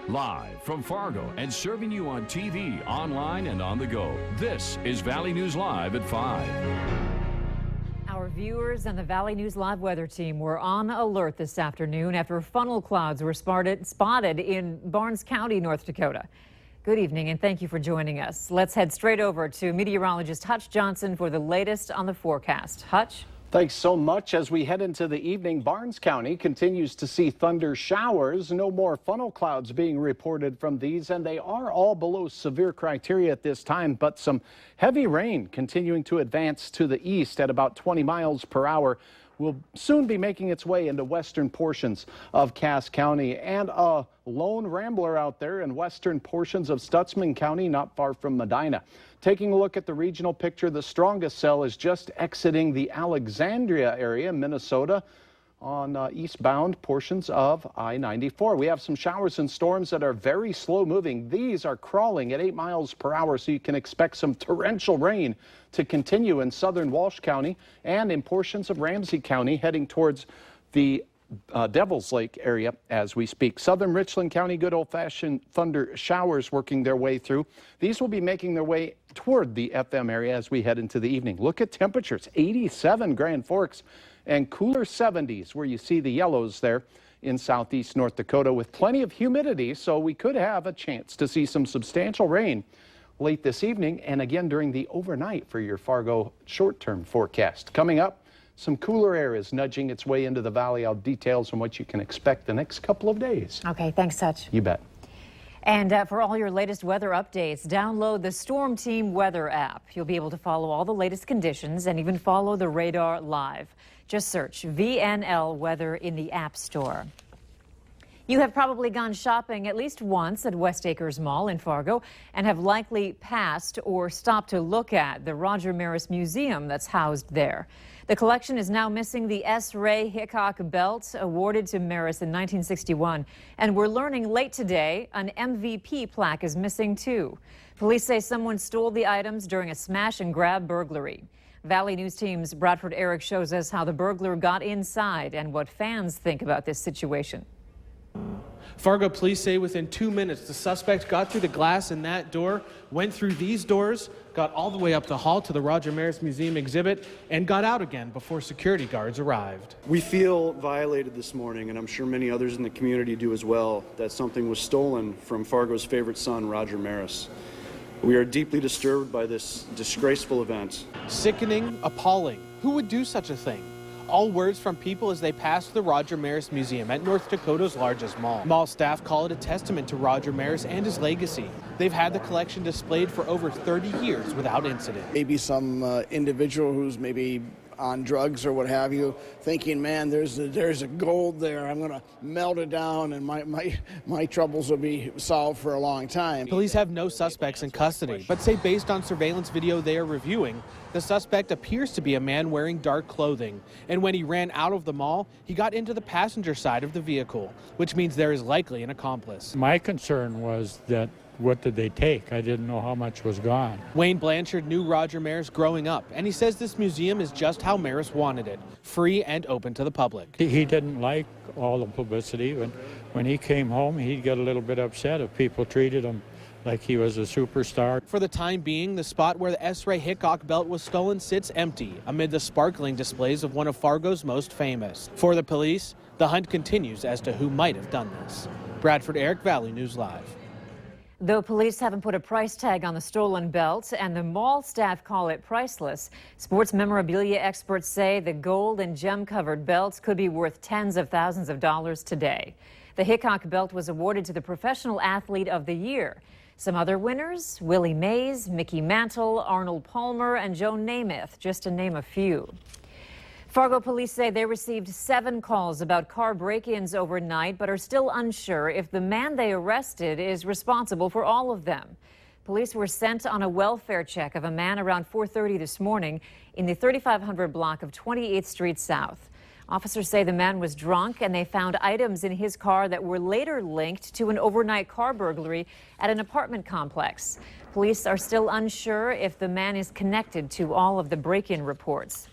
Live from Fargo and serving you on TV, online, and on the go. This is Valley News Live at 5. Our viewers and the Valley News Live weather team were on alert this afternoon after funnel clouds were spotted in Barnes County, North Dakota. Good evening and thank you for joining us. Let's head straight over to meteorologist Hutch Johnson for the latest on the forecast. Hutch? Thanks so much. As we head into the evening, Barnes County continues to see thunder showers. No more funnel clouds being reported from these, and they are all below severe criteria at this time, but some heavy rain continuing to advance to the east at about 20 miles per hour will soon be making its way into western portions of Cass County, and a lone rambler out there in western portions of Stutsman County, not far from Medina. Taking a look at the regional picture, the strongest cell is just exiting the Alexandria area, Minnesota, on eastbound portions of I-94. We have some showers and storms that are very slow moving. These are crawling at 8 miles per hour, so you can expect some torrential rain to continue in southern Walsh County and in portions of Ramsey County heading towards the Devil's Lake area as we speak. Southern Richland County, good old-fashioned thunder showers working their way through. These will be making their way toward the FM area as we head into the evening. Look at temperatures, 87 Grand Forks and cooler 70s where you see the yellows there in southeast North Dakota with plenty of humidity, so we could have a chance to see some substantial rain late this evening and again during the overnight for your Fargo short-term forecast. Coming up, some cooler air is nudging its way into the valley. I'll details on what you can expect the next couple of days. Okay, thanks, Hutch. You bet. And for all your latest weather updates, download the Storm Team Weather app. You'll be able to follow all the latest conditions and even follow the radar live. Just search VNL Weather in the App Store. You have probably gone shopping at least once at West Acres Mall in Fargo and have likely passed or stopped to look at the Roger Maris Museum that's housed there. The collection is now missing the S. Ray Hickok Belt awarded to Maris in 1961. And we're learning late today an MVP plaque is missing too. Police say someone stole the items during a smash and grab burglary. Valley News Team's Bradford Eric shows us how the burglar got inside and what fans think about this situation. Fargo police say within 2 minutes the suspect got through the glass in that door, went through these doors, got all the way up the hall to the Roger Maris Museum exhibit, and got out again before security guards arrived. We feel violated this morning, and I'm sure many others in the community do as well, that something was stolen from Fargo's favorite son, Roger Maris. We are deeply disturbed by this disgraceful event. Sickening, appalling. Who would do such a thing? All words from people as they pass the Roger Maris Museum at North Dakota's largest mall. Mall staff call it a testament to Roger Maris and his legacy. They've had the collection displayed for over 30 years without incident. Maybe some individual who's maybe on drugs or what have you, thinking, man, there's a gold there. I'm going to melt it down and my troubles will be solved for a long time. Police have no suspects in custody, but say based on surveillance video they are reviewing, the suspect appears to be a man wearing dark clothing. And when he ran out of the mall, he got into the passenger side of the vehicle, which means there is likely an accomplice. My concern was that what did they take? I didn't know how much was gone. Wayne Blanchard knew Roger Maris growing up, and he says this museum is just how Maris wanted it, free and open to the public. He didn't like all the publicity. When he came home, he'd get a little bit upset if people treated him like he was a superstar. For the time being, the spot where the S. Ray Hickok Belt was stolen sits empty amid the sparkling displays of one of Fargo's most famous. For the police, the hunt continues as to who might have done this. Bradford Eric, Valley News Live. Though police haven't put a price tag on the stolen belt and the mall staff call it priceless, sports memorabilia experts say the gold and gem-covered belts could be worth tens of thousands of dollars today. The Hickok belt was awarded to the Professional Athlete of the Year. Some other winners, Willie Mays, Mickey Mantle, Arnold Palmer, and Joe Namath, just to name a few. Fargo police say they received 7 calls about car break-ins overnight, but are still unsure if the man they arrested is responsible for all of them. Police were sent on a welfare check of a man around 4:30 this morning in the 3500 block of 28th Street South. Officers say the man was drunk and they found items in his car that were later linked to an overnight car burglary at an apartment complex. Police are still unsure if the man is connected to all of the break-in reports.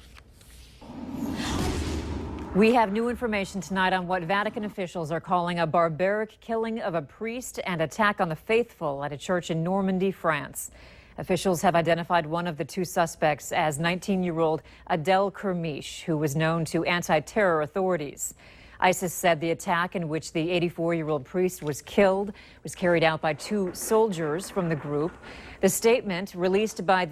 We have new information tonight on what Vatican officials are calling a barbaric killing of a priest and attack on the faithful at a church in Normandy, France. Officials have identified one of the two suspects as 19-year-old Adel Kermiche, who was known to anti-terror authorities. ISIS said the attack, in which the 84-year-old priest was killed, was carried out by two soldiers from the group. The statement released by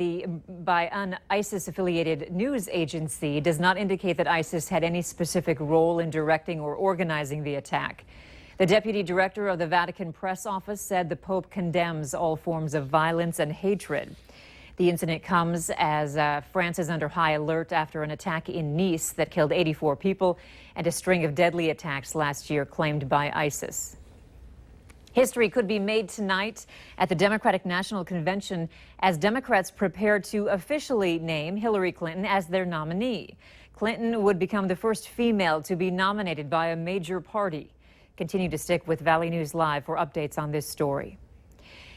an ISIS-affiliated news agency does not indicate that ISIS had any specific role in directing or organizing the attack. The deputy director of the Vatican press office said the Pope condemns all forms of violence and hatred. The incident comes as France is under high alert after an attack in Nice that killed 84 people and a string of deadly attacks last year claimed by ISIS. History could be made tonight at the Democratic National Convention as Democrats prepare to officially name Hillary Clinton as their nominee. Clinton would become the first female to be nominated by a major party. Continue to stick with Valley News Live for updates on this story.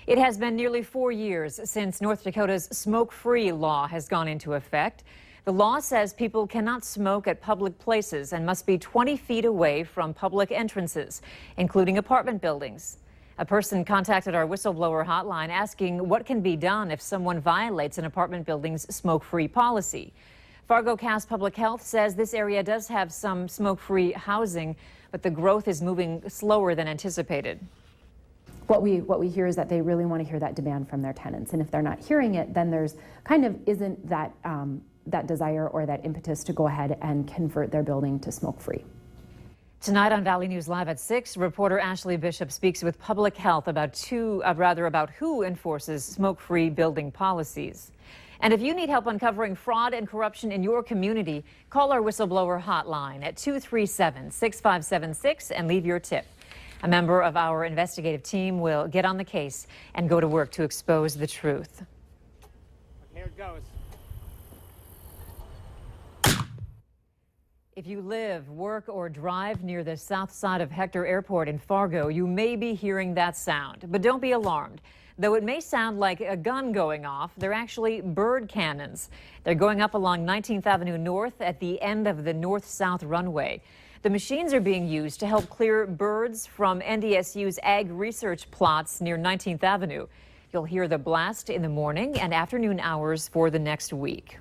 It has been nearly 4 years since North Dakota's smoke-free law has gone into effect. The law says people cannot smoke at public places and must be 20 feet away from public entrances, including apartment buildings. A person contacted our Whistleblower Hotline asking what can be done if someone violates an apartment building's smoke-free policy. Fargo Cass Public Health says this area does have some smoke-free housing, but the growth is moving slower than anticipated. What we hear is that they really want to hear that demand from their tenants, and if they're not hearing it, then there's kind of isn't that that desire or that impetus to go ahead and convert their building to smoke-free. Tonight on Valley News Live at 6, reporter Ashley Bishop speaks with Public Health about who enforces smoke-free building policies. And if you need help uncovering fraud and corruption in your community, call our Whistleblower Hotline at 237-6576 and leave your tip. A member of our investigative team will get on the case and go to work to expose the truth. Here it goes. If you live, work, or drive near the south side of Hector Airport in Fargo, you may be hearing that sound. But don't be alarmed. Though it may sound like a gun going off, they're actually bird cannons. They're going up along 19th Avenue North at the end of the north-south runway. The machines are being used to help clear birds from NDSU's ag research plots near 19th Avenue. You'll hear the blast in the morning and afternoon hours for the next week.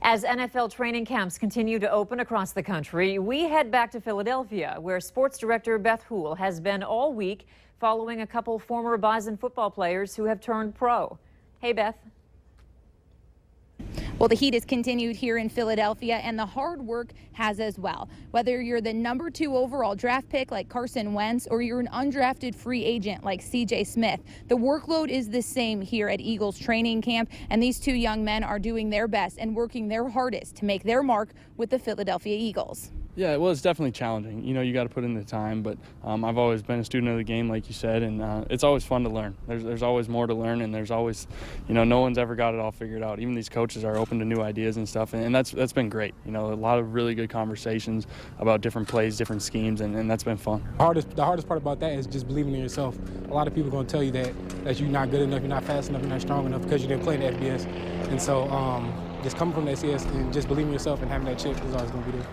As NFL training camps continue to open across the country, we head back to Philadelphia, where sports director Beth Houle has been all week following a couple former Bison football players who have turned pro. Hey, Beth. Well, the heat has continued here in Philadelphia, and the hard work has as well. Whether you're the number 2 overall draft pick like Carson Wentz or you're an undrafted free agent like CJ Smith, the workload is the same here at Eagles training camp, and these two young men are doing their best and working their hardest to make their mark with the Philadelphia Eagles. Yeah, well, it's definitely challenging. You know, you got to put in the time, but I've always been a student of the game, like you said, and it's always fun to learn. There's always more to learn, and there's always, you know, no one's ever got it all figured out. Even these coaches are open to new ideas and stuff, and that's been great. You know, a lot of really good conversations about different plays, different schemes, and that's been fun. The hardest part about that is just believing in yourself. A lot of people are going to tell you that you're not good enough, you're not fast enough, you're not strong enough because you didn't play in the FBS. And so just coming from the FCS and just believing in yourself and having that chip is always going to be there.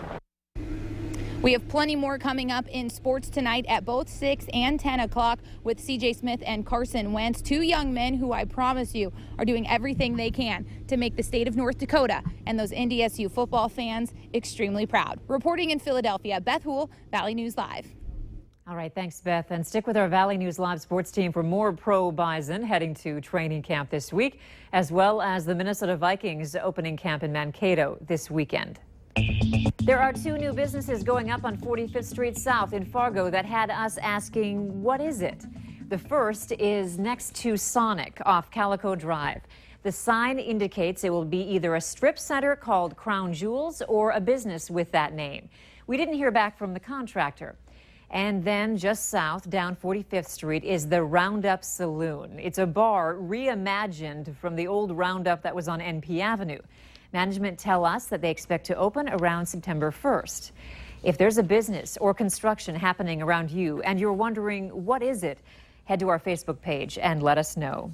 We have plenty more coming up in sports tonight at both 6 and 10 o'clock with CJ Smith and Carson Wentz, two young men who I promise you are doing everything they can to make the state of North Dakota and those NDSU football fans extremely proud. Reporting in Philadelphia, Beth Houle, Valley News Live. All right, thanks, Beth. And stick with our Valley News Live sports team for more pro Bison heading to training camp this week, as well as the Minnesota Vikings opening camp in Mankato this weekend. There are two new businesses going up on 45th Street South in Fargo that had us asking, what is it? The first is next to Sonic off Calico Drive. The sign indicates it will be either a strip center called Crown Jewels or a business with that name. We didn't hear back from the contractor. And then just south, down 45th Street, is the Roundup Saloon. It's a bar reimagined from the old Roundup that was on NP Avenue. Management tell us that they expect to open around September 1st. If there's a business or construction happening around you and you're wondering what is it, head to our Facebook page and let us know.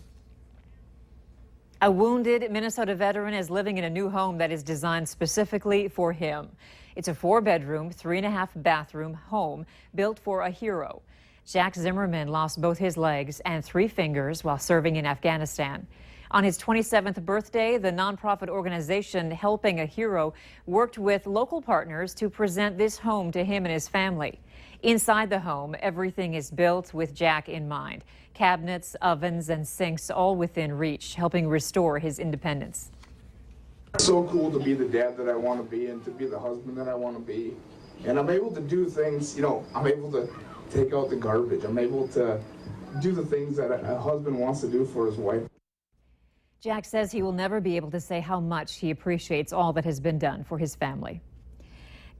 A wounded Minnesota veteran is living in a new home that is designed specifically for him. It's a 4-bedroom, 3.5-bathroom home built for a hero. Jack Zimmerman lost both his legs and 3 fingers while serving in Afghanistan. On his 27th birthday, the nonprofit organization Helping a Hero worked with local partners to present this home to him and his family. Inside the home, everything is built with Jack in mind. Cabinets, ovens, and sinks all within reach, helping restore his independence. It's so cool to be the dad that I want to be and to be the husband that I want to be. And I'm able to do things, I'm able to take out the garbage. I'm able to do the things that a husband wants to do for his wife. Jack says he will never be able to say how much he appreciates all that has been done for his family.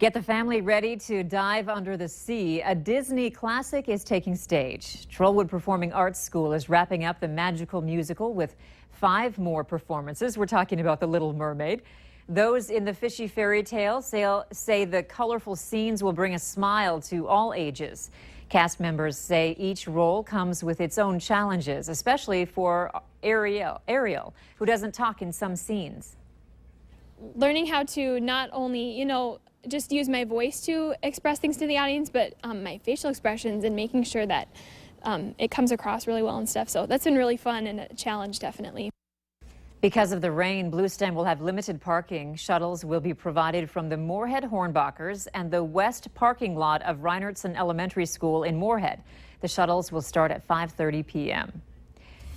Get the family ready to dive under the sea. A Disney classic is taking stage. Trollwood Performing Arts School is wrapping up the magical musical with 5 more performances. We're talking about The Little Mermaid. Those in the fishy fairy tale say the colorful scenes will bring a smile to all ages. Cast members say each role comes with its own challenges, especially for Ariel, who doesn't talk in some scenes. Learning how to not only, just use my voice to express things to the audience, but my facial expressions and making sure that it comes across really well and stuff. So that's been really fun and a challenge, definitely. Because of the rain, Bluestem will have limited parking. Shuttles will be provided from the Moorhead Hornbachers and the west parking lot of Reinertsen Elementary School in Moorhead. The shuttles will start at 5:30 p.m.